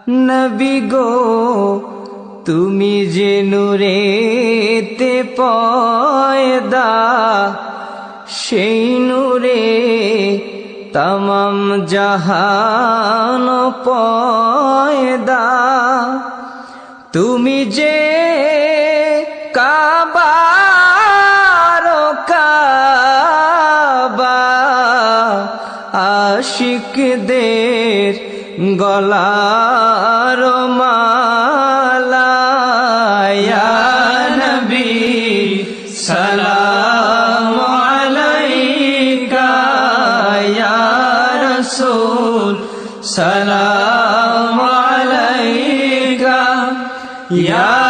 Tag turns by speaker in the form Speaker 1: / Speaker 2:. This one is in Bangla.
Speaker 1: নবী গো তুমি যে নূরেতে পয়দা, সেই নূরে তমাম জাহান পয়দা। তুমি যে কাবার কাবা, আশিকদের গলার মালা। ইয়া নবী সালাম আলাইকা, ইয়া রাসূল সালাম আলাইকা, ইয়া